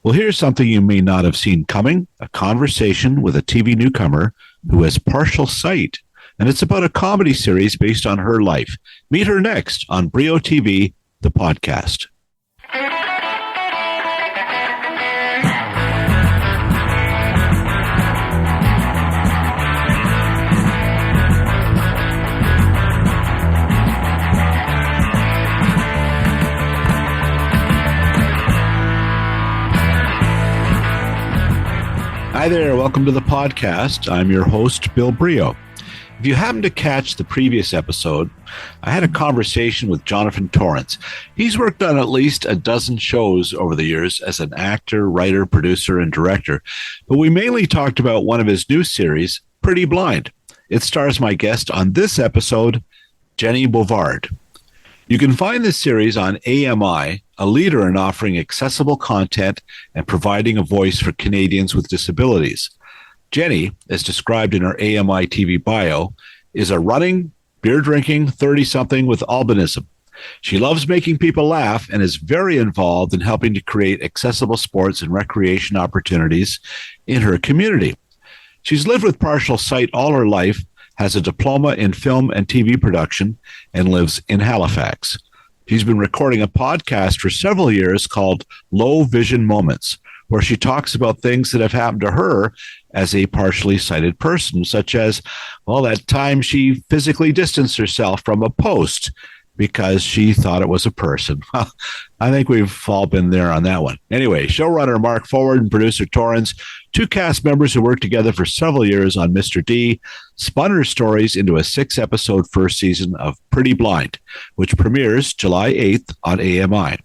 Well, here's something you may not have seen coming: a conversation with a TV newcomer who has partial sight. And it's about a comedy series based on her life. Meet her next on Brio TV, the podcast. Hi there, welcome to the podcast. I'm your host, Bill Brio. If you happen to catch the previous episode, I had a conversation with Jonathan Torrens. He's worked on at least a dozen shows over the years as an actor, writer, producer, and director, but we mainly talked about one of his new series, Pretty Blind. It stars my guest on this episode, Jennie Bovard. You can find this series on AMI, a leader in offering accessible content and providing a voice for Canadians with disabilities. Jennie, as described in her AMI TV bio, is a running, beer-drinking 30-something with albinism. She loves making people laugh and is very involved in helping to create accessible sports and recreation opportunities in her community. She's lived with partial sight all her life, has a diploma in film and TV production, and lives in Halifax. She's been recording a podcast for several years called Low Vision Moments, where she talks about things that have happened to her as a partially sighted person, such as, well, that time she physically distanced herself from a post because she thought it was a person. Well, I think we've all been there on that one. Anyway, showrunner Mark Forward and producer Torrens, two cast members who worked together for several years on Mr. D, spun her stories into a 6-episode first season of Pretty Blind, which premieres July 8th on AMI.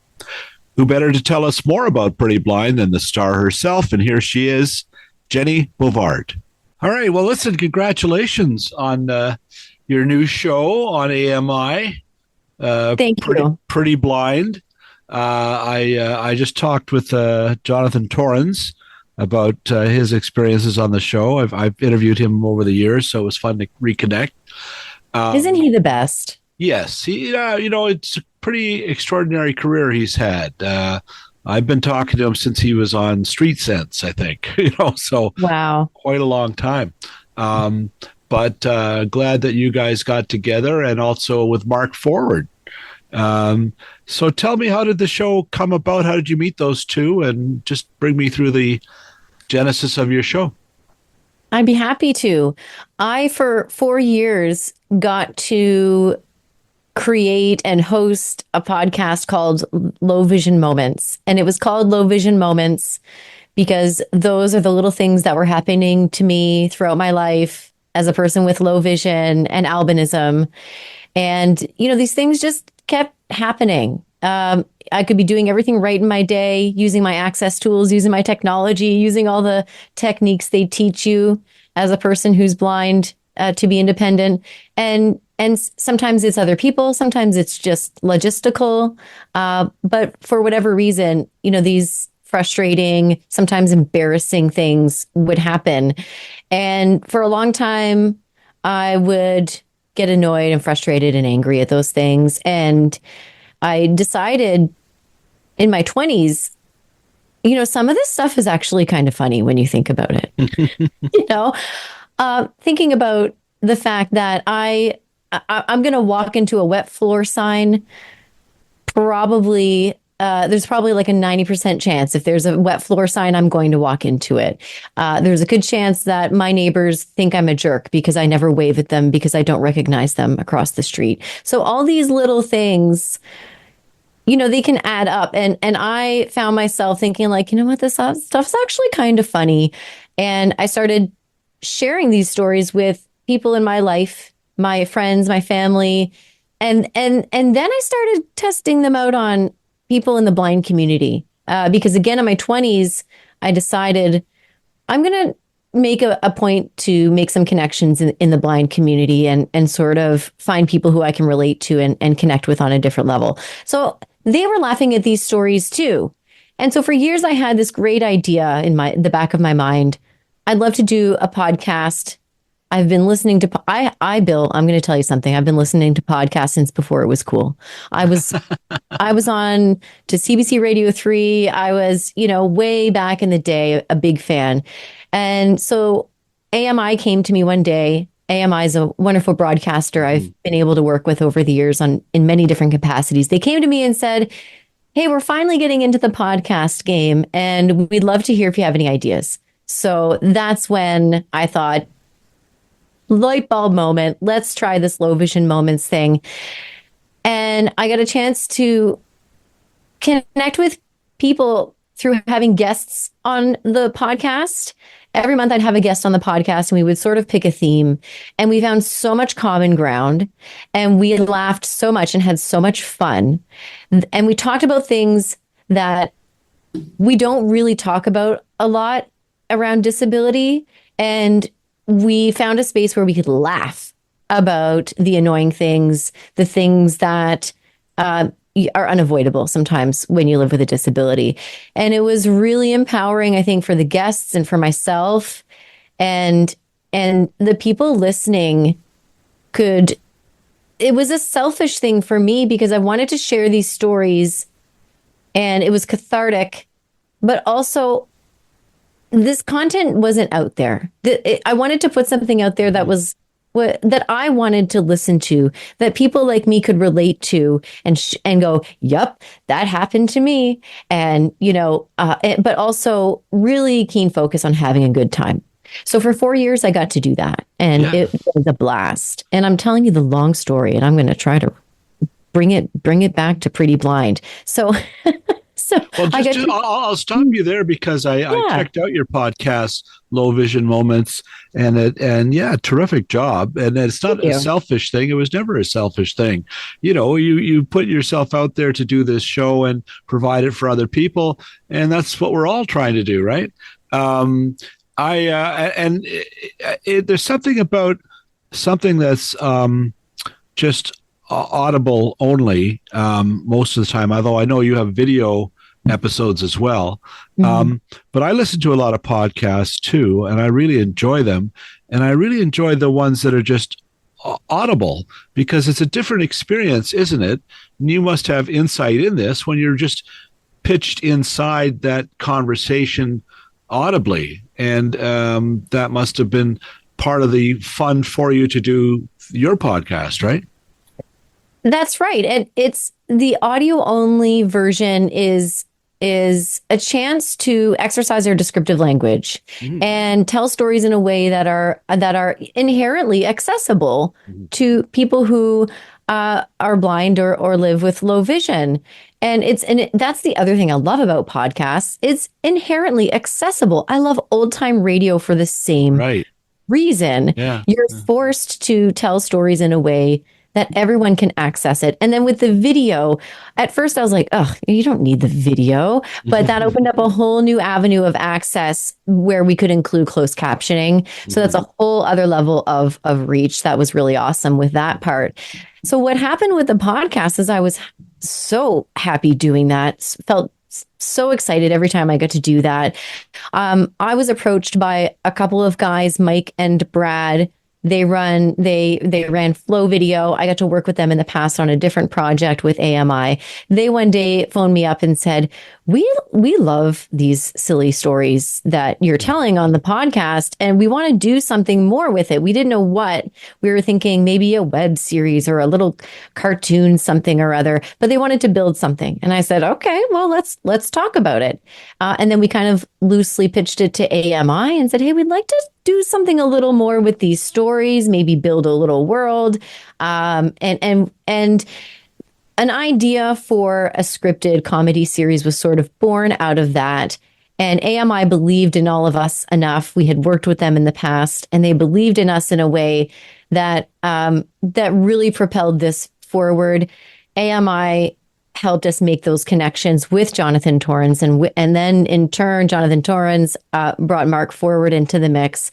Who better to tell us more about Pretty Blind than the star herself? And here she is, Jennie Bovard. All right. Well, listen, congratulations on your new show on AMI. Thank you. Pretty Blind. I just talked with Jonathan Torrens about his experiences on the show. I've interviewed him over the years, so it was fun to reconnect. Isn't he the best? Yes. It's a pretty extraordinary career he's had. I've been talking to him since he was on Street Sense, I think, so wow, quite a long time. But glad that you guys got together, and also with Mark Forward. So tell me, how did the show come about? How did you meet those two? And just bring me through the genesis of your show. I'd be happy to. I, for 4 years, got to create and host a podcast called Low Vision Moments. And it was called Low Vision Moments because those are the little things that were happening to me throughout my life as a person with low vision and albinism. And, these things just kept happening. I could be doing everything right in my day, using my access tools, using my technology, using all the techniques they teach you as a person who's blind to be independent. And sometimes it's other people, sometimes it's just logistical. But for whatever reason, these frustrating, sometimes embarrassing things would happen. And for a long time, I would get annoyed and frustrated and angry at those things. And I decided in my 20s, some of this stuff is actually kind of funny when you think about it. Thinking about the fact that I'm going to walk into a wet floor sign, there's probably like a 90% chance if there's a wet floor sign, I'm going to walk into it. There's a good chance that my neighbors think I'm a jerk because I never wave at them because I don't recognize them across the street. So all these little things, they can add up. And I found myself thinking like, what, this stuff's actually kind of funny. And I started sharing these stories with people in my life, my friends, my family. And then I started testing them out on people in the blind community. Because again, in my 20s, I decided I'm going to make a point to make some connections in the blind community and sort of find people who I can relate to and connect with on a different level. So they were laughing at these stories too. And so for years, I had this great idea in the back of my mind. I'd love to do a podcast I've been listening to Bill, I'm going to tell you something. I've been listening to podcasts since before it was cool. I was I was on to CBC Radio 3. I was, way back in the day, a big fan. And so AMI came to me one day. AMI is a wonderful broadcaster I've been able to work with over the years in many different capacities. They came to me and said, "Hey, we're finally getting into the podcast game, and we'd love to hear if you have any ideas." So that's when I thought, light bulb moment, let's try this low vision moments thing. And I got a chance to connect with people through having guests on the podcast. Every month I'd have a guest on the podcast and we would sort of pick a theme. And we found so much common ground and we laughed so much and had so much fun. And we talked about things that we don't really talk about a lot around disability. And we found a space where we could laugh about the annoying things, the things that are unavoidable sometimes when you live with a disability. And it was really empowering, I think, for the guests and for myself. And the people listening it was a selfish thing for me because I wanted to share these stories and it was cathartic, but also this content wasn't out there. I wanted to put something out there that was that I wanted to listen to, that people like me could relate to and go, "Yep, that happened to me." And, but also really keen focus on having a good time. So for 4 years, I got to do that and It was a blast. And I'm telling you the long story and I'm going to try to bring it back to Pretty Blind. So well, I'll stop you there because I checked out your podcast, Low Vision Moments, and terrific job. And it's not a selfish thing. It was never a selfish thing. You put yourself out there to do this show and provide it for other people, and that's what we're all trying to do, right? There's something about something that's just audible only most of the time, although I know you have video episodes as well. But I listen to a lot of podcasts too, and I really enjoy them. And I really enjoy the ones that are just audible because it's a different experience, isn't it? And you must have insight in this when you're just pitched inside that conversation audibly. And that must have been part of the fun for you to do your podcast, right? That's right. And it's the audio only version is a chance to exercise our descriptive language and tell stories in a way that are inherently accessible to people who are blind or live with low vision. And that's the other thing I love about podcasts. It's inherently accessible. I love old time radio for the same reason. Yeah. You're forced to tell stories in a way that everyone can access it. And then with the video, at first I was like, "Oh, you don't need the video." But that opened up a whole new avenue of access where we could include closed captioning. So that's a whole other level of reach. That was really awesome with that part. So what happened with the podcast is I was so happy doing that. Felt so excited every time I got to do that. I was approached by a couple of guys, Mike and Brad. They ran Flow Video. I got to work with them in the past on a different project with AMI. They one day phoned me up and said, we love these silly stories that you're telling on the podcast, and we want to do something more with it. We didn't know what. We were thinking maybe a web series or a little cartoon, something or other, but they wanted to build something. And I said, okay, well, let's talk about it. And then we kind of loosely pitched it to AMI and said, hey, we'd like to do something a little more with these stories, maybe build a little world. And an idea for a scripted comedy series was sort of born out of that. And AMI believed in all of us enough. We had worked with them in the past, and they believed in us in a way that that really propelled this forward. AMI helped us make those connections with Jonathan Torrens, and then in turn, Jonathan Torrens brought Mark forward into the mix.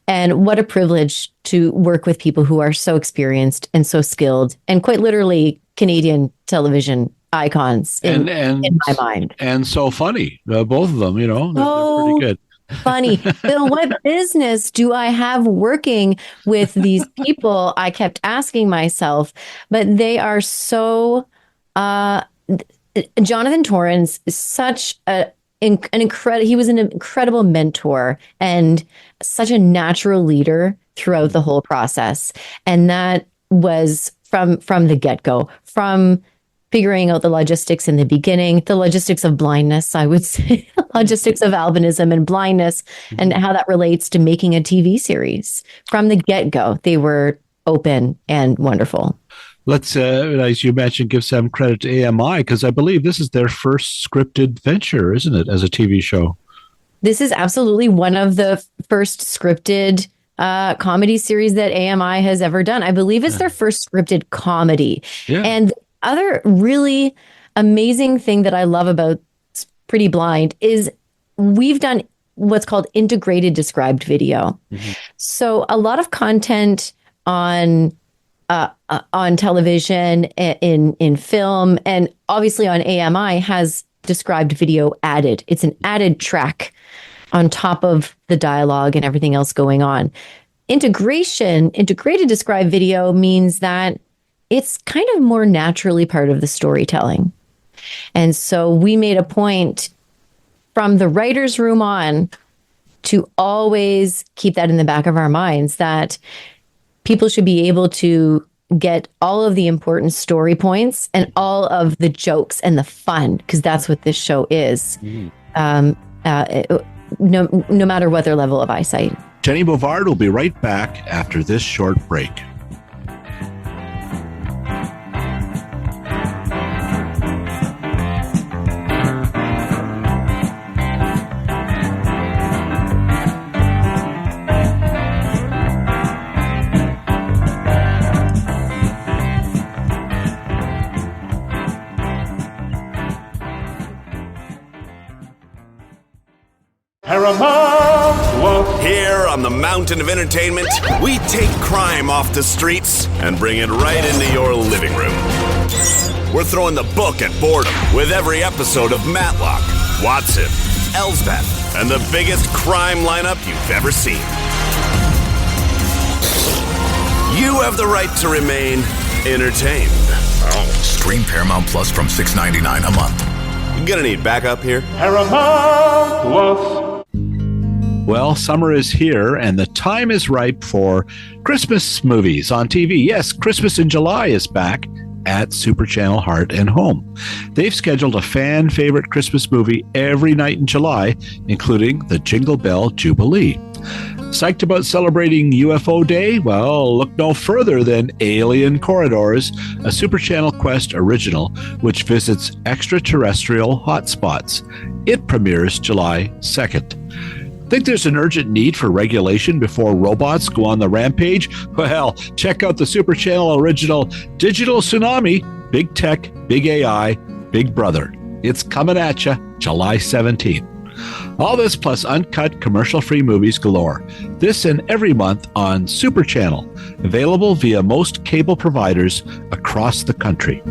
And what a privilege to work with people who are so experienced and so skilled, and quite literally Canadian television icons in my mind. And so funny, both of them. They're pretty good. funny. Bill, what business do I have working with these people? I kept asking myself, but they are so. Jonathan Torrens is such an incredible. He was an incredible mentor and such a natural leader throughout the whole process, and that was from the get go. From figuring out the logistics in the beginning, the logistics of blindness, I would say, logistics of albinism and blindness, and how that relates to making a TV series. From the get go, they were open and wonderful. Let's, as you mentioned, give some credit to AMI, because I believe this is their first scripted venture, isn't it, as a TV show? This is absolutely one of the first scripted comedy series that AMI has ever done. I believe it's their first scripted comedy. Yeah. And the other really amazing thing that I love about Pretty Blind is we've done what's called integrated described video. So a lot of content on television, in film, and obviously on AMI has described video added. It's an added track on top of the dialogue and everything else going on. Integrated described video means that it's kind of more naturally part of the storytelling. And so we made a point from the writer's room on to always keep that in the back of our minds, that people should be able to get all of the important story points and all of the jokes and the fun, because that's what this show is. No matter what their level of eyesight. Jennie Bovard will be right back after this short break. Here on the Mountain of Entertainment, we take crime off the streets and bring it right into your living room. We're throwing the book at boredom with every episode of Matlock, Watson, Elsbeth, and the biggest crime lineup you've ever seen. You have the right to remain entertained. Stream Paramount Plus from $6.99 a month. You gonna need backup here? Paramount Plus. Well, summer is here, and the time is ripe for Christmas movies on TV. Yes, Christmas in July is back at Super Channel Heart and Home. They've scheduled a fan favorite Christmas movie every night in July, including the Jingle Bell Jubilee. Psyched about celebrating UFO Day? Well, look no further than Alien Corridors, a Super Channel Quest original, which visits extraterrestrial hotspots. It premieres July 2nd. Think there's an urgent need for regulation before robots go on the rampage? Well, check out the Super Channel original Digital Tsunami, Big Tech, Big AI, Big Brother. It's coming at you July 17th. All this plus uncut commercial-free movies galore. This and every month on Super Channel, available via most cable providers across the country.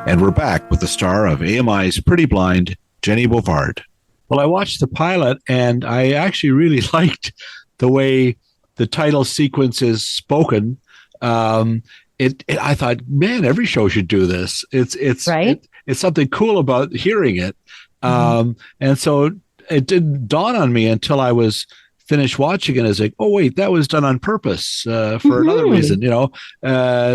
And we're back with the star of AMI's Pretty Blind, Jennie Bovard. Well, I watched the pilot, and I actually really liked the way the title sequence is spoken. I thought, man, every show should do this. It's right. It's something cool about hearing it. And so it didn't dawn on me until I was finished watching it. I was like, oh wait, that was done on purpose for another reason,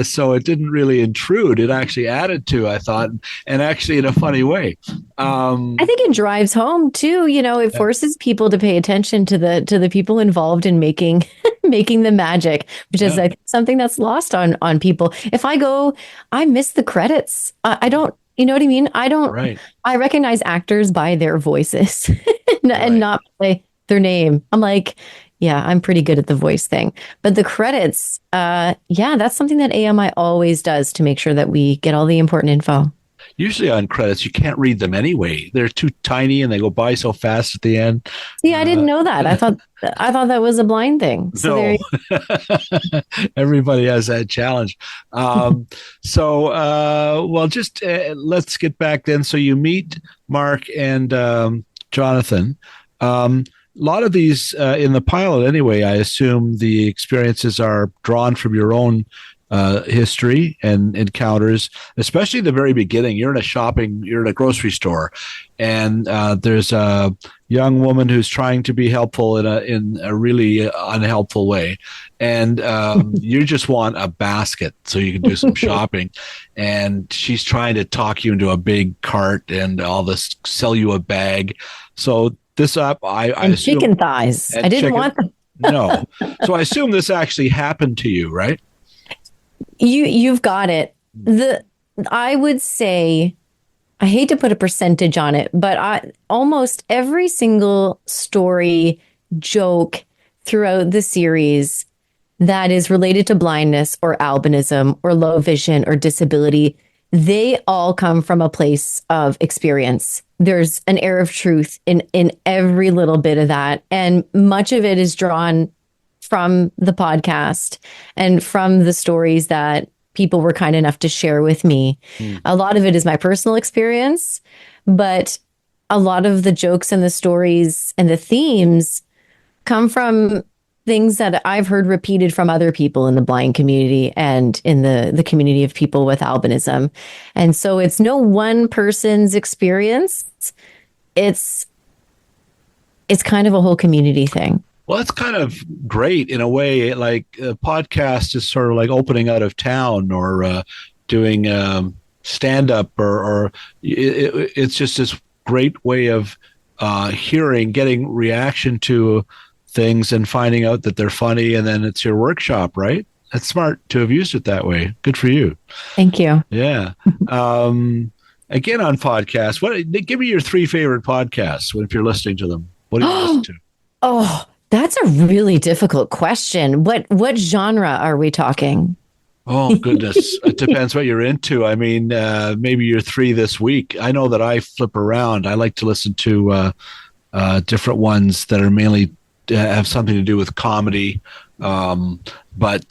so it didn't really intrude. It actually added to, I thought, and actually in a funny way. I think it drives home too. It forces people to pay attention to the people involved in making the magic, which is something that's lost on people. If I go, I miss the credits. I don't. You know what I mean? I don't. Right. I recognize actors by their voices and not by their name. I'm like, yeah, I'm pretty good at the voice thing. But the credits, that's something that AMI always does to make sure that we get all the important info. Usually on credits, you can't read them anyway. They're too tiny and they go by so fast at the end. See, I didn't know that. I thought that was a blind thing. So No, everybody has that challenge. Just let's get back then. So you meet Mark and Jonathan. A lot of these in the pilot, anyway. I assume the experiences are drawn from your own history and encounters, especially the very beginning. You're in a grocery store, and there's a young woman who's trying to be helpful in a really unhelpful way, and you just want a basket so you can do some shopping, and she's trying to talk you into a big cart and all this, sell you a bag. So this up, I assume, chicken thighs. I didn't want them. No, so I assume this actually happened to you, right? You've got it. I would say, I hate to put a percentage on it, but almost every single story, joke throughout the series that is related to blindness or albinism or low vision or disability, they all come from a place of experience. There's an air of truth in every little bit of that. And much of it is drawn from the podcast and from the stories that people were kind enough to share with me. A lot of it is my personal experience, but a lot of the jokes and the stories and the themes come from things that I've heard repeated from other people in the blind community and in the community of people with albinism. And so it's no one person's experience. It's kind of a whole community thing. Well, it's kind of great in a way. Like a podcast is sort of like opening out of town or doing stand up, or it's just this great way of getting reaction to things and finding out that they're funny. And then it's your workshop, right? That's smart to have used it that way. Good for you. Thank you. Yeah. Again, on podcasts, give me your 3 favorite podcasts if you're listening to them. What do you listen to? Oh, that's a really difficult question. What genre are we talking? Oh, goodness. It depends what you're into. I mean, maybe your 3 this week. I know that I flip around. I like to listen to different ones that are mainly have something to do with comedy. But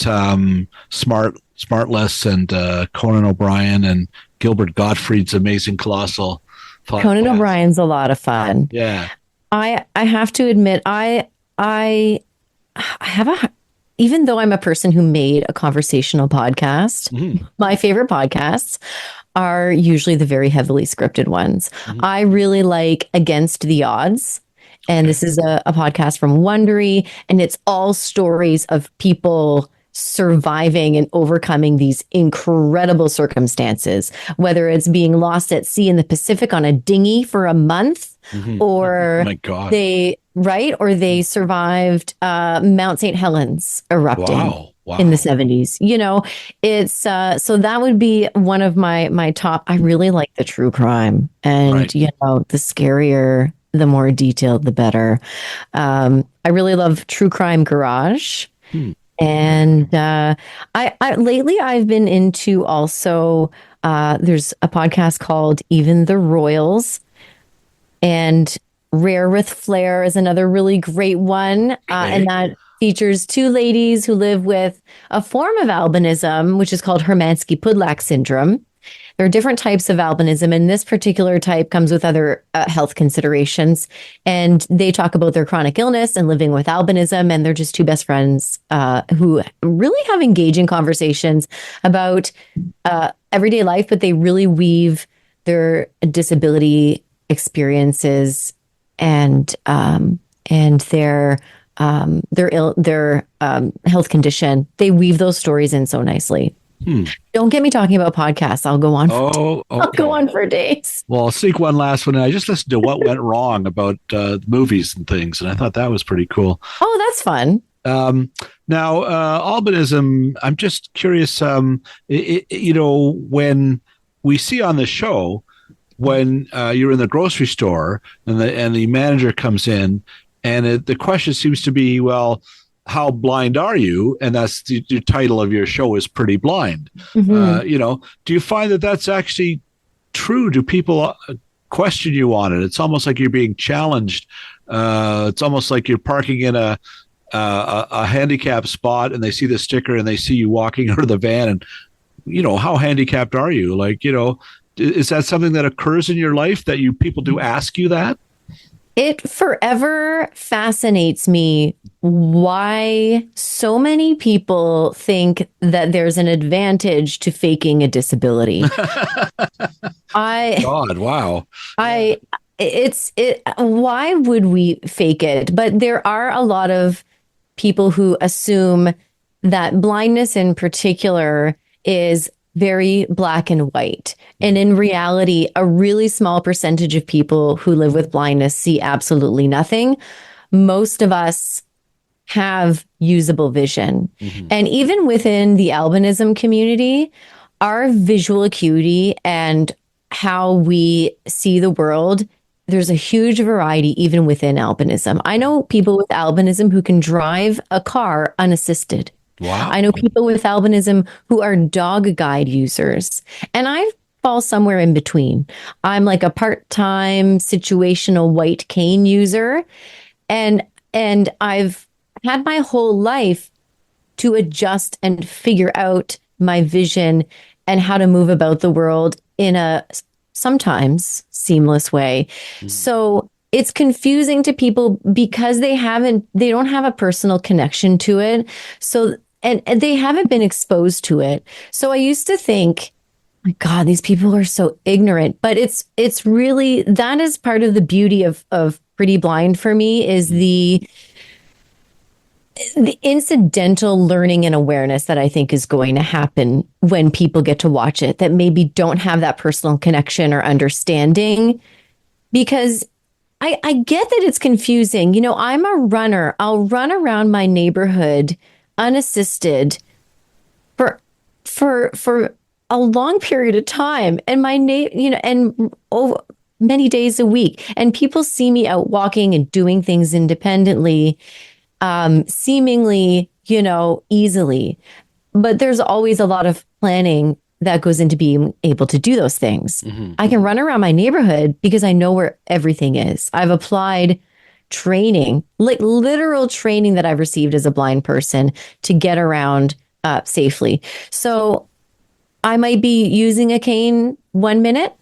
Smartless and Conan O'Brien and Gilbert Gottfried's Amazing Colossal podcast. Conan O'Brien's a lot of fun. Yeah. I have to admit, I have even though I'm a person who made a conversational podcast, my favorite podcasts are usually the very heavily scripted ones. I really like Against the Odds. And this is a podcast from Wondery, and it's all stories of people surviving and overcoming these incredible circumstances, whether it's being lost at sea in the Pacific on a dinghy for a month, or oh my God. they survived Mount St. Helens erupting in the 70s. You know, it's so that would be one of my top. I really like the true crime, and you know, the scarier, the more detailed, the better. I really love True Crime Garage. And I lately I've been into also there's a podcast called Even the Royals, and Rare with Flair is another really great one. And that features 2 ladies who live with a form of albinism, which is called Hermansky-Pudlak syndrome. There are different types of albinism, and this particular type comes with other health considerations. And they talk about their chronic illness and living with albinism, and they're just 2 best friends who really have engaging conversations about everyday life, but they really weave their disability experiences and their health condition. They weave those stories in so nicely. Don't get me talking about podcasts. I'll go on. I'll go on for days. Well, I'll sneak one last one. I just listened to What Went Wrong about movies and things, and I thought that was pretty cool. Oh, that's fun. Now, albinism. I'm just curious. You know, when we see on the show, when you're in the grocery store and the manager comes in, and the question seems to be, well, how blind are you? And that's the title of your show is Pretty Blind. You know, do you find that that's actually true? Do people question you on it? It's almost like you're being challenged. It's almost like you're parking in a handicapped spot, and they see the sticker and they see you walking out of the van, and how handicapped are you? Like, is that something that occurs in your life that people do ask you that? It forever fascinates me why so many people think that there's an advantage to faking a disability. God, wow. Why would we fake it? But there are a lot of people who assume that blindness in particular is very black and white. And in reality, a really small percentage of people who live with blindness see absolutely nothing. Most of us have usable vision. Mm-hmm. And even within the albinism community, our visual acuity and how we see the world, there's a huge variety even within albinism. I know people with albinism who can drive a car unassisted. Wow. I know people with albinism who are dog guide users, and I fall somewhere in between. I'm like a part-time situational white cane user, and I've had my whole life to adjust and figure out my vision and how to move about the world in a sometimes seamless way. Mm. So it's confusing to people because they don't have a personal connection to it. So and they haven't been exposed to it. So I used to think, my God, these people are so ignorant. But it's really, that is part of the beauty of Pretty Blind for me, is the incidental learning and awareness that I think is going to happen when people get to watch it that maybe don't have that personal connection or understanding. Because I get that it's confusing. I'm a runner. I'll run around my neighborhood unassisted for a long period of time, and many days a week, and people see me out walking and doing things independently, seemingly easily, but there's always a lot of planning that goes into being able to do those things. Mm-hmm. I can run around my neighborhood because I know where everything is. I've applied training, like literal training that I've received as a blind person to get around safely. So I might be using a cane 1 minute,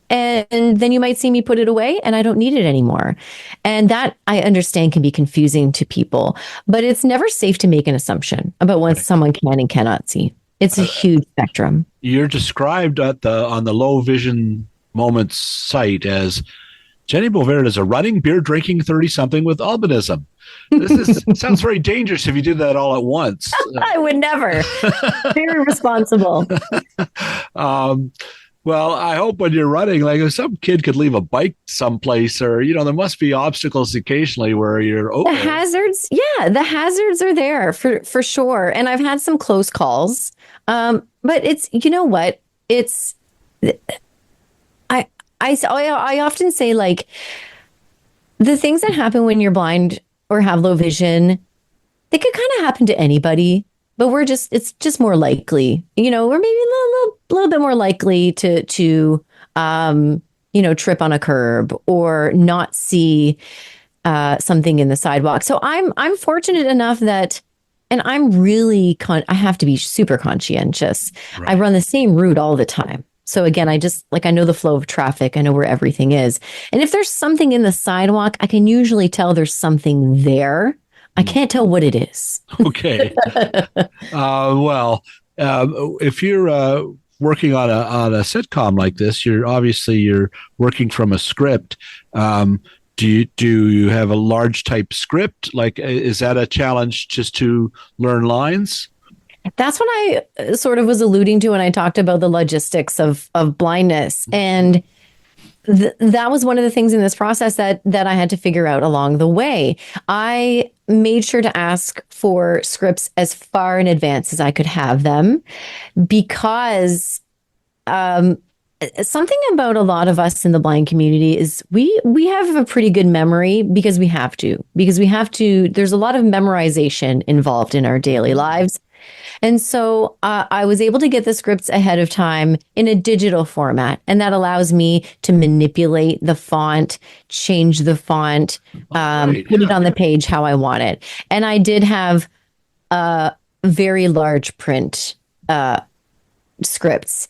and then you might see me put it away and I don't need it anymore. And that, I understand, can be confusing to people, but it's never safe to make an assumption about what someone can and cannot see. It's a huge spectrum. You're described on the Low Vision Moments site as Jennie Bovard is a running, beer drinking 30-something with albinism. This sounds very dangerous if you did that all at once. I would never. Very responsible. Well, I hope when you're running, like if some kid could leave a bike someplace, or there must be obstacles occasionally where you're the hazards. Yeah, the hazards are there for sure. And I've had some close calls. But it's, what? It's I often say, like, the things that happen when you're blind or have low vision, they could kind of happen to anybody, but it's just more likely, we're maybe a little bit more likely to trip on a curb or not see something in the sidewalk. So I'm fortunate enough that, and I'm really, I have to be super conscientious. Right. I run the same route all the time. So again, I know the flow of traffic. I know where everything is. And if there's something in the sidewalk, I can usually tell there's something there. I can't tell what it is. Okay. If you're working on a sitcom like this, you're working from a script. Do you have a large type script? Like, is that a challenge just to learn lines? That's what I sort of was alluding to when I talked about the logistics of blindness. And that was one of the things in this process that I had to figure out along the way. I made sure to ask for scripts as far in advance as I could have them, because something about a lot of us in the blind community is we have a pretty good memory because we have to. There's a lot of memorization involved in our daily lives. And so I was able to get the scripts ahead of time in a digital format. And that allows me to manipulate the font, change the font, put it on the page how I want it. And I did have very large print scripts.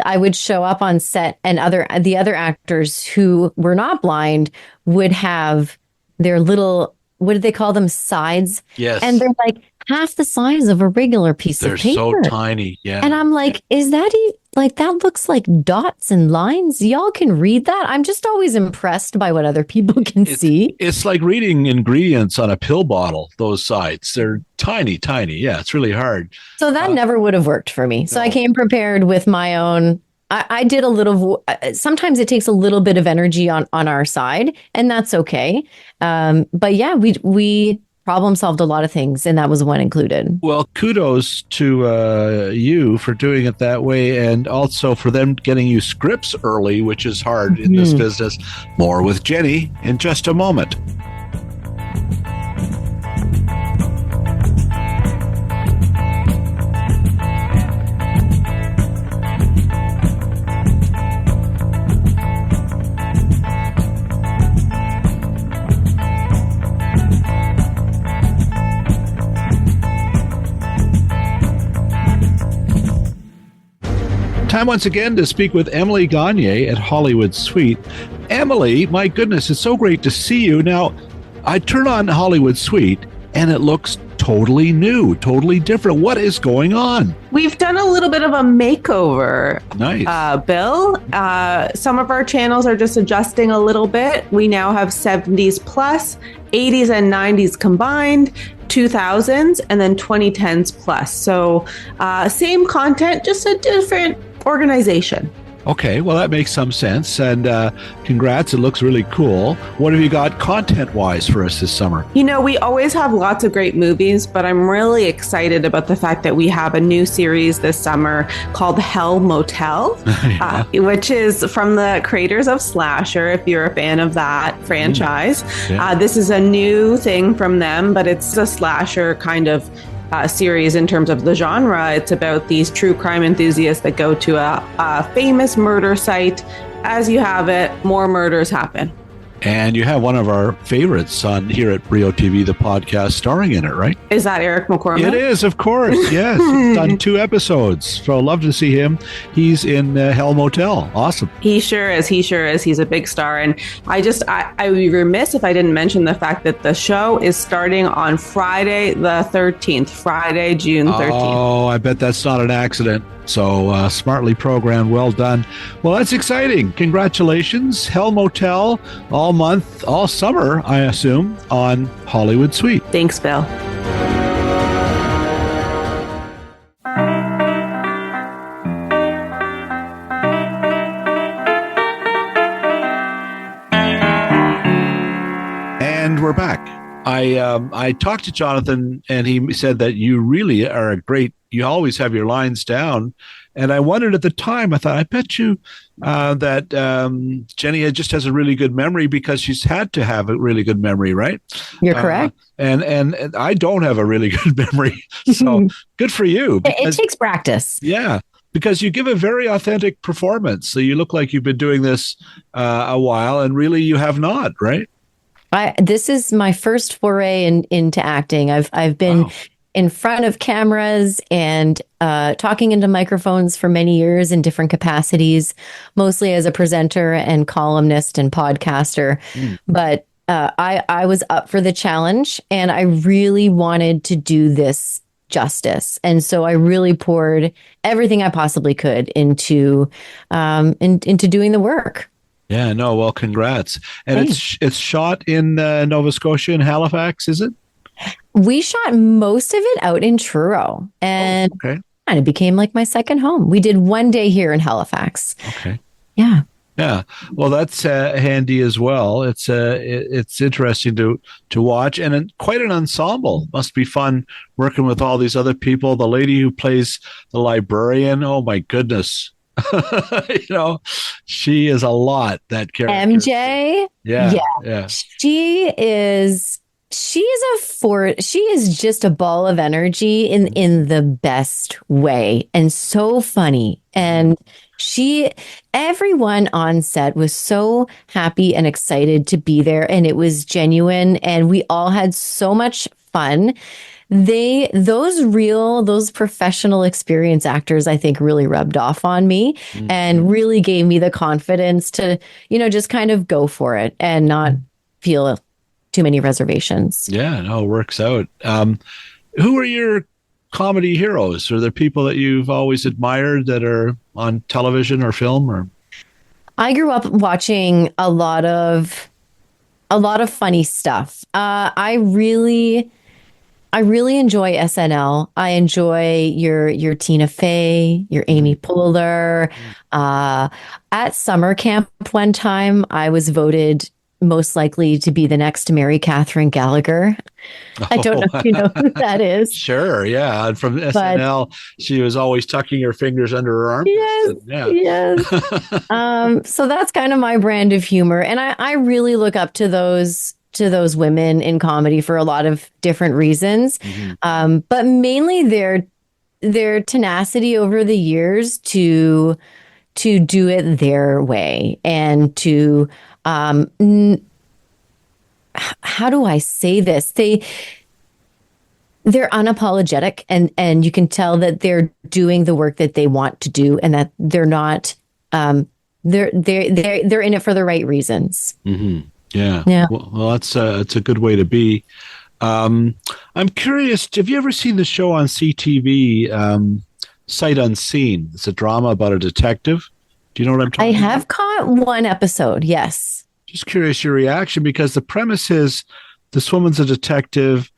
I would show up on set, and the other actors who were not blind would have their little, what do they call them? Sides. Yes. And they're like half the size of a regular piece of paper. They're so tiny. Yeah. And I'm like, is that like, that looks like dots and lines? Y'all can read that? I'm just always impressed by what other people can see. It's like reading ingredients on a pill bottle, those sides. They're tiny, tiny. Yeah, it's really hard. So that never would have worked for me. So No. I came prepared with my own. I did a little, sometimes it takes a little bit of energy on our side, and that's okay. But yeah, we problem solved a lot of things, and that was one included. Well, kudos to you for doing it that way, and also for them getting you scripts early, which is hard in this business. More with Jennie in just a moment. Time once again to speak with Emily Gagne at Hollywood Suite. Emily, my goodness, it's so great to see you. Now, I turn on Hollywood Suite and it looks totally new, totally different. What is going on? We've done a little bit of a makeover, Nice. Bill. Some of our channels are just adjusting a little bit. We now have 70s plus, 80s and 90s combined, 2000s, and then 2010s plus. So same content, just a different organization. Okay, well, that makes some sense. And congrats, it looks really cool. What have you got content-wise for us this summer? You know, we always have lots of great movies, but I'm really excited about the fact that we have a new series this summer called Hell Motel, which is from the creators of Slasher, if you're a fan of that franchise. Yeah. This is a new thing from them, but it's a slasher kind of series in terms of the genre. It's about these true crime enthusiasts that go to a famous murder site. As you have it, more murders happen. And you have one of our favorites on here at Brio TV, the podcast, starring in it, right? Is that Eric McCormick? It is, of course. Yes. He's done 2 episodes. So love to see him. He's in Hell Motel. Awesome. He sure is. He sure is. He's a big star. And I would be remiss if I didn't mention the fact that the show is starting on Friday the 13th, Friday, June 13th. Oh, I bet that's not an accident. So smartly programmed. Well done. Well, that's exciting. Congratulations. Hell Motel all month, all summer, I assume, on Hollywood Suite. Thanks, Bill. And we're back. I talked to Jonathan, and he said that you really are you always have your lines down. And I wondered at the time, I thought, I bet you that Jennie just has a really good memory because she's had to have a really good memory, right? You're correct. And I don't have a really good memory. So good for you. It takes practice. Yeah. Because you give a very authentic performance. So you look like you've been doing this a while, and really you have not, right? This is my first foray into acting. I've been in front of cameras and talking into microphones for many years in different capacities, mostly as a presenter and columnist and podcaster. But I was up for the challenge, and I really wanted to do this justice. And so I really poured everything I possibly could into doing the work. Yeah, no, well, congrats. And it's shot in Nova Scotia in Halifax, is it? We shot most of it out in Truro, and kind of became like my second home. We did one day here in Halifax. Okay. Yeah. Yeah. Well, that's handy as well. It's interesting to watch, and quite an ensemble. Must be fun working with all these other people. The lady who plays the librarian, oh my goodness. She is a lot, that character. MJ. Yeah. She is She is just a ball of energy in the best way, and so funny. And everyone on set was so happy and excited to be there, and it was genuine, and we all had so much fun. Those professional experience actors, I think, really rubbed off on me and really gave me the confidence to, just kind of go for it and not feel too many reservations. Yeah, no, it works out. Who are your comedy heroes? Are there people that you've always admired that are on television or film? Or I grew up watching a lot of funny stuff. I really enjoy SNL. I enjoy your Tina Fey, your Amy Poehler. At summer camp one time, I was voted most likely to be the next Mary Catherine Gallagher. I don't know if you know who that is. Sure, yeah. And from SNL, she was always tucking her fingers under her arm. Yes. So that's kind of my brand of humor. And I really look up to those women in comedy for a lot of different reasons. But mainly their tenacity over the years to do it their way and to how do I say this? They're unapologetic, and you can tell that they're doing the work that they want to do, and that they're not they're in it for the right reasons. Yeah. Well, that's it's a good way to be. I'm curious. Have you ever seen the show on CTV, Sight Unseen? It's a drama about a detective. Do you know what I'm talking about? I have caught one episode. Yes. Just curious your reaction, because the premise is this woman's a detective.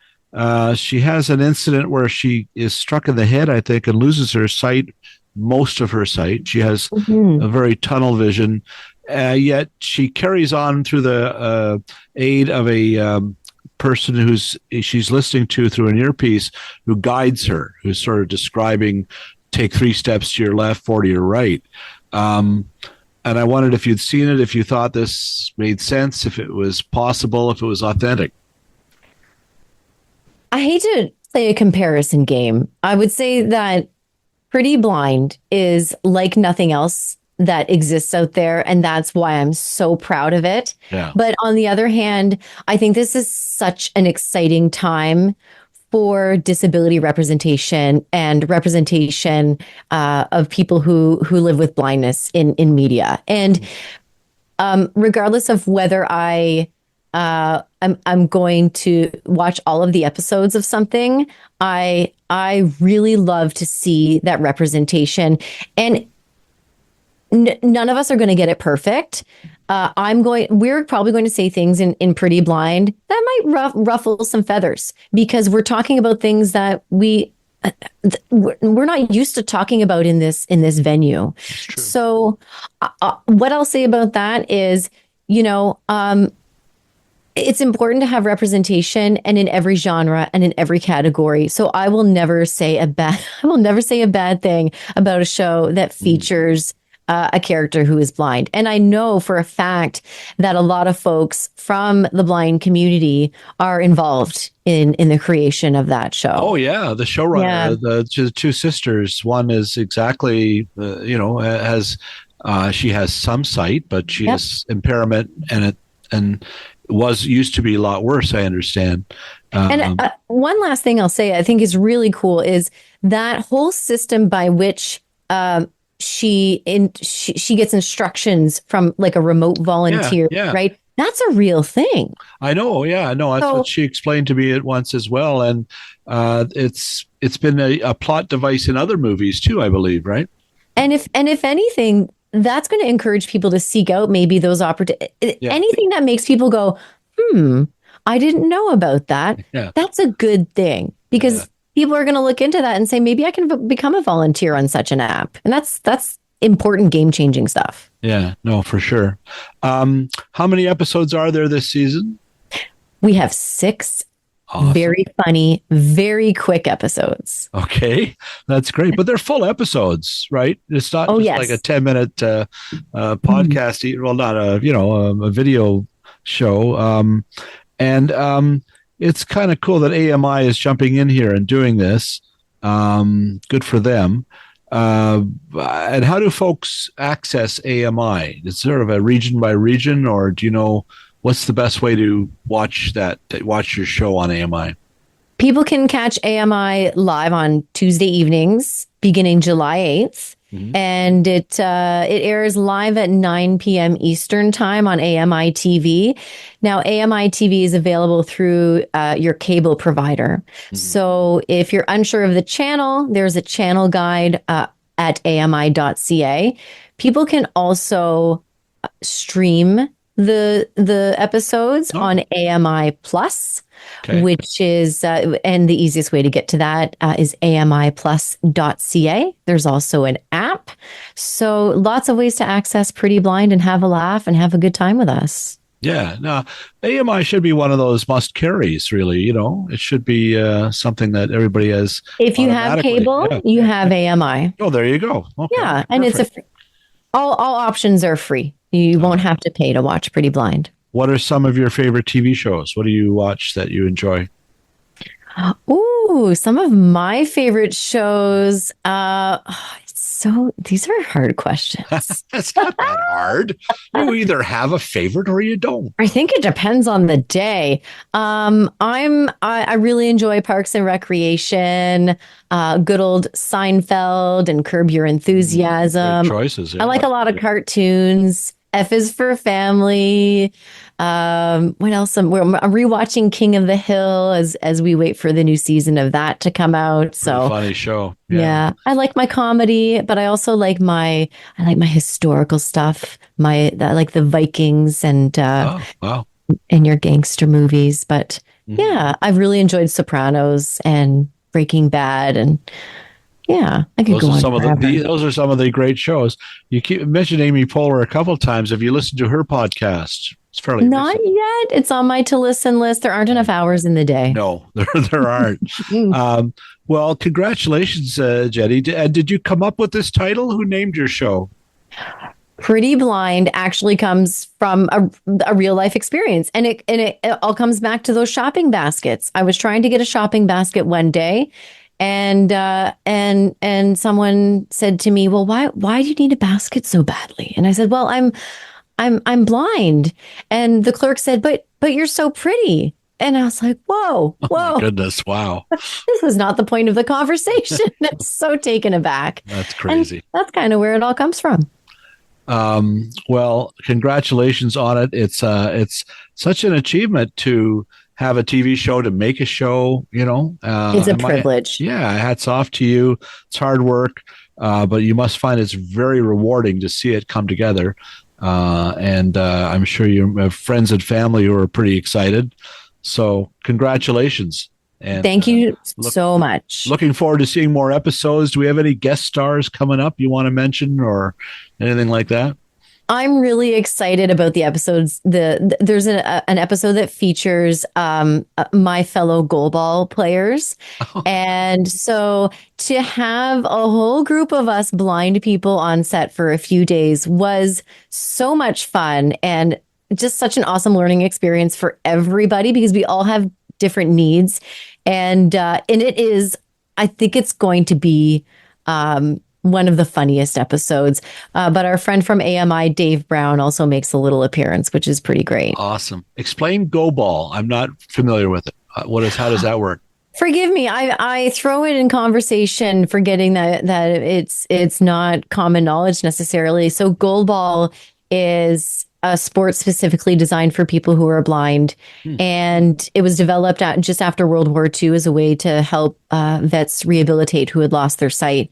She has an incident where she is struck in the head, I think, and loses her sight, most of her sight. She has a very tunnel vision. Yet she carries on through the aid of a person she's listening to through an earpiece, who guides her, who's sort of describing, take 3 steps to your left, 4 to your right. And I wondered if you'd seen it, if you thought this made sense, if it was possible, if it was authentic. I hate to play a comparison game. I would say that Pretty Blind is like nothing else that exists out there, and that's why I'm so proud of it. Yeah. But on the other hand, I think this is such an exciting time for disability representation and representation of people who live with blindness in media. And regardless of whether I'm going to watch all of the episodes of something, I really love to see that representation. And none of us are going to get it perfect. We're probably going to say things in Pretty Blind that might ruffle some feathers, because we're talking about things that we're not used to talking about in this venue. So what I'll say about that is, it's important to have representation, and in every genre and in every category. So I will never say a bad thing about a show that features a character who is blind. And I know for a fact that a lot of folks from the blind community are involved in the creation of that show. Oh yeah, the showrunner, the two sisters. One is exactly, she has some sight, but she has impairment, and used to be a lot worse, I understand. And one last thing I'll say I think is really cool is that whole system by which she gets instructions from like a remote volunteer, right? That's a real thing. I know. Yeah, no, that's what she explained to me at once as well. And it's been a plot device in other movies too, I believe, right? And if anything, that's going to encourage people to seek out maybe those opportunities. Anything that makes people go, I didn't know about that. Yeah. That's a good thing, because people are going to look into that and say, maybe I can become a volunteer on such an app. And that's important, game-changing stuff. Yeah, no, for sure. How many episodes are there this season? We have 6 very funny, very quick episodes. Okay, that's great. But they're full episodes, right? It's not like a 10-minute podcast. Well, not a video show. it's kind of cool that AMI is jumping in here and doing this. Good for them. And how do folks access AMI? Is it sort of a region by region, or do you know what's the best way to watch your show on AMI? People can catch AMI live on Tuesday evenings beginning July 8th. And it airs live at 9 p.m. Eastern time on AMI TV. Now, AMI TV is available through your cable provider. So if you're unsure of the channel, there's a channel guide at ami.ca. People can also stream the episodes on AMI Plus, which is and the easiest way to get to that is amiplus.ca. There's also an app, so lots of ways to access Pretty Blind and have a laugh and have a good time with us. Yeah, no, AMI should be one of those must carries. Really, it should be something that everybody has. If you have cable, you have AMI. Oh, there you go. Okay, yeah, and perfect. It's all options are free. You won't have to pay to watch Pretty Blind. What are some of your favorite TV shows? What do you watch that you enjoy? Ooh, some of my favorite shows. These are hard questions. It's not that hard. You either have a favorite or you don't. I think it depends on the day. I really enjoy Parks and Recreation, good old Seinfeld and Curb Your Enthusiasm. Great choices. Yeah. I like a lot of cartoons. F is for Family. What else? I'm rewatching King of the Hill as we wait for the new season of that to come out. So funny show. Yeah. I like my comedy, but I also like my historical stuff. I like the Vikings and and your gangster movies. But yeah, I've really enjoyed Sopranos and Breaking Bad and. Yeah, I could go on forever. Those are some of the great shows. You keep mentioning Amy Poehler a couple of times. Have you listened to her podcast? It's fairly not recent. Yet. It's on my to listen list. There aren't enough hours in the day. No, there aren't. Well, congratulations, Jennie. Did you come up with this title? Who named your show? Pretty Blind actually comes from a real life experience, and it all comes back to those shopping baskets. I was trying to get a shopping basket one day. And someone said to me, well, why do you need a basket so badly? And I said, well, I'm blind. And the clerk said, but you're so pretty. And I was like, whoa. Oh my goodness. Wow. This was not the point of the conversation. I'm so taken aback. That's crazy. And that's kind of where it all comes from. Well, congratulations on it. It's such an achievement to have a TV show, to make a show, it's a privilege. Hats off to you. It's hard work, but you must find it's very rewarding to see it come together. And I'm sure you have friends and family who are pretty excited. So congratulations. And thank you so much. Looking forward to seeing more episodes. Do we have any guest stars coming up you want to mention or anything like that? I'm really excited about the episodes. There's an episode that features my fellow goalball players. And so to have a whole group of us blind people on set for a few days was so much fun and just such an awesome learning experience for everybody because we all have different needs. And it is, I think it's going to be one of the funniest episodes. But our friend from AMI, Dave Brown, also makes a little appearance, which is pretty great. Awesome. Explain Go Ball. I'm not familiar with it. How does that work? Forgive me. I throw it in conversation, forgetting that it's not common knowledge necessarily. So goalball is a sport specifically designed for people who are blind. And it was developed just after World War II as a way to help vets rehabilitate who had lost their sight.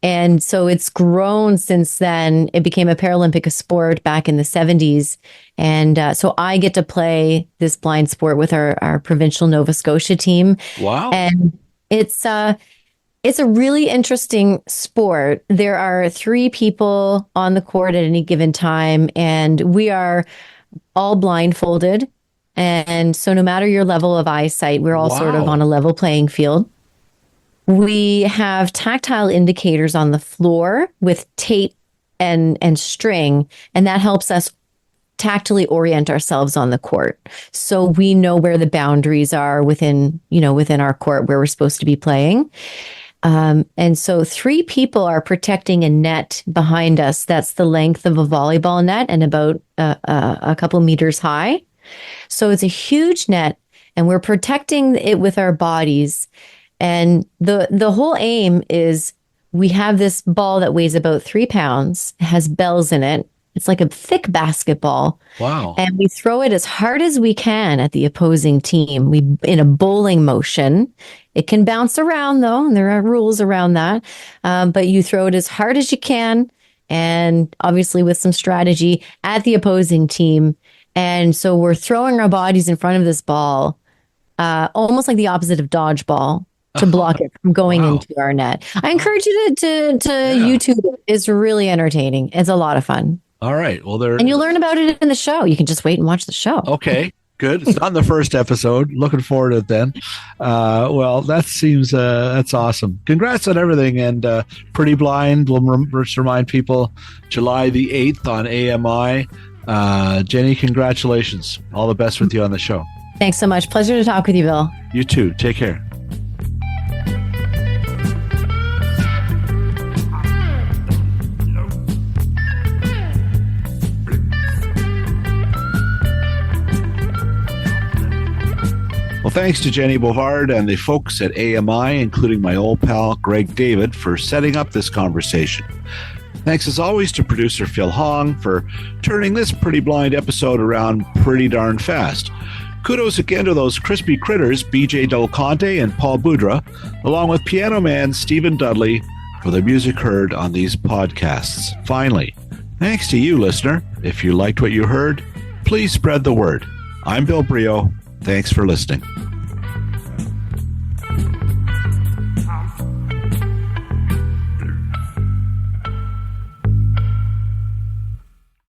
And so it's grown since then. It became a Paralympic sport back in the 70s. And so I get to play this blind sport with our provincial Nova Scotia team. Wow. And it's a really interesting sport. There are 3 people on the court at any given time, and we are all blindfolded. And so no matter your level of eyesight, we're all sort of on a level playing field. We have tactile indicators on the floor with tape and string, and that helps us tactily orient ourselves on the court. So we know where the boundaries are within our court where we're supposed to be playing. And so 3 people are protecting a net behind us. That's the length of a volleyball net and about a couple meters high. So it's a huge net, and we're protecting it with our bodies. And the whole aim is we have this ball that weighs about 3 pounds, has bells in it. It's like a thick basketball. Wow. And we throw it as hard as we can at the opposing team. We in a bowling motion. It can bounce around, though, and there are rules around that. But you throw it as hard as you can, and obviously with some strategy at the opposing team. And so we're throwing our bodies in front of this ball, almost like the opposite of dodgeball, to block it from going into our net. I encourage you to YouTube it. It's really entertaining. It's a lot of fun. All right. Well, and you'll learn about it in the show. You can just wait and watch the show. Okay. Good. It's not in the first episode. Looking forward to it then. Well, that seems that's awesome. Congrats on everything. And Pretty Blind, we'll just remind people, July the 8th on AMI. Jennie, congratulations. All the best with you on the show. Thanks so much. Pleasure to talk with you, Bill. You too. Take care. Well, thanks to Jennie Bovard and the folks at AMI, including my old pal Greg David, for setting up this conversation. Thanks as always to producer Phil Hong for turning this Pretty Blind episode around pretty darn fast. Kudos again to those crispy critters, BJ Del Conte and Paul Boudra, along with piano man Stephen Dudley, for the music heard on these podcasts. Finally, thanks to you, listener. If you liked what you heard, please spread the word. I'm Bill Brio. Thanks for listening.